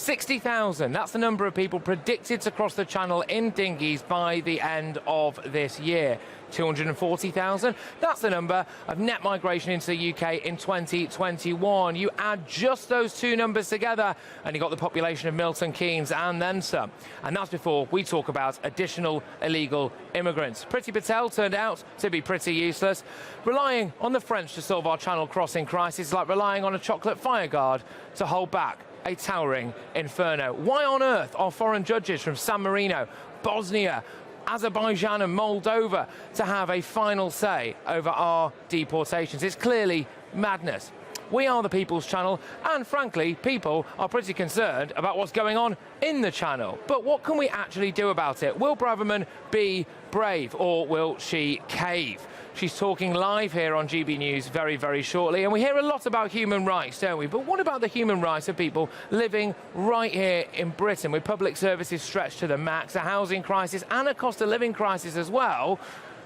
60,000, that's the number of people predicted to cross the channel in dinghies by the end of this year. 240,000, that's the number of net migration into the UK in 2021. You add just those two numbers together and you got the population of Milton Keynes and then some. And that's before we talk about additional illegal immigrants. Priti Patel turned out to be pretty useless. Relying on the French to solve our channel crossing crisis is like relying on a chocolate fireguard to hold back a towering inferno. Why on earth are foreign judges from San Marino, Bosnia, Azerbaijan and Moldova to have a final say over our deportations? It's clearly madness. We are the People's Channel, and frankly, people are pretty concerned about what's going on in the channel. But what can we actually do about it? Will Braverman be brave, or will she cave? She's talking live here on GBNews very, very shortly, and we hear a lot about human rights, don't we? But what about the human rights of people living right here in Britain, with public services stretched to the max, a housing crisis and a cost of living crisis as well?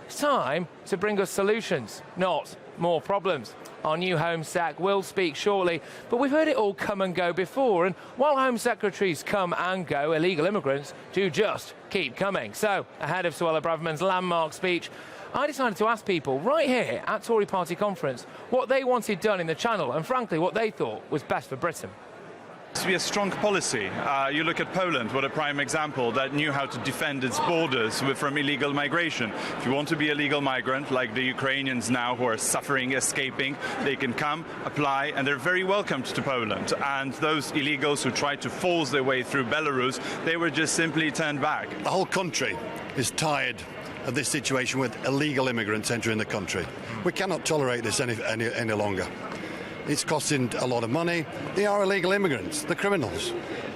It's time to bring us solutions, not more problems. Our new Home Sec will speak shortly, but we've heard it all come and go before, and while Home Secretaries come and go, illegal immigrants do just keep coming. So, ahead of Suella Braverman's landmark speech, I decided to ask people right here at Tory party conference what they wanted done in the channel and, frankly, what they thought was best for Britain. To be a strong policy. You look at Poland, what a prime example, that knew how to defend its borders from illegal migration. If you want to be a legal migrant, like the Ukrainians now who are suffering, escaping, they can come, apply, and they're very welcomed to Poland. And those illegals who tried to force their way through Belarus, they were just simply turned back. The whole country is tired of this situation with illegal immigrants entering the country. We cannot tolerate this any longer. It's costing a lot of money. They are illegal immigrants, the criminals.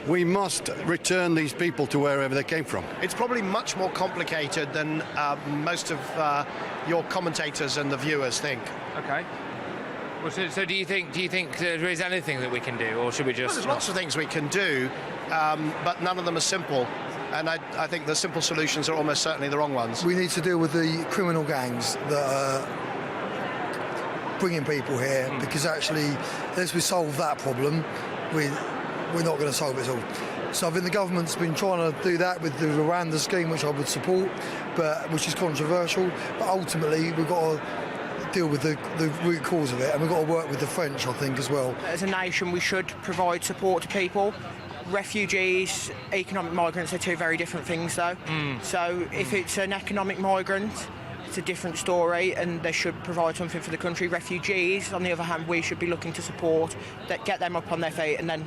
We must return these people to wherever they came from. It's probably much more complicated than most of your commentators and the viewers think. Okay. Well, so do you think there is anything that we can do, or should we just... Well, there's lots of things we can do, but none of them are simple. And I think the simple solutions are almost certainly the wrong ones. We need to deal with the criminal gangs that are bringing people here, because actually, unless we solve that problem, we're not going to solve it all. So I think the government's been trying to do that with the Rwanda scheme, which I would support, but which is controversial. But ultimately, we've got to deal with the root cause of it, and we've got to work with the French, I think, as well. As a nation, we should provide support to people. Refugees, economic migrants are two very different things, though. So if it's an economic migrant, it's a different story, and they should provide something for the country. Refugees, on the other hand, we should be looking to support, that get them up on their feet, and then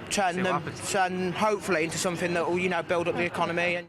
turn them hopefully into something that will, build up the economy.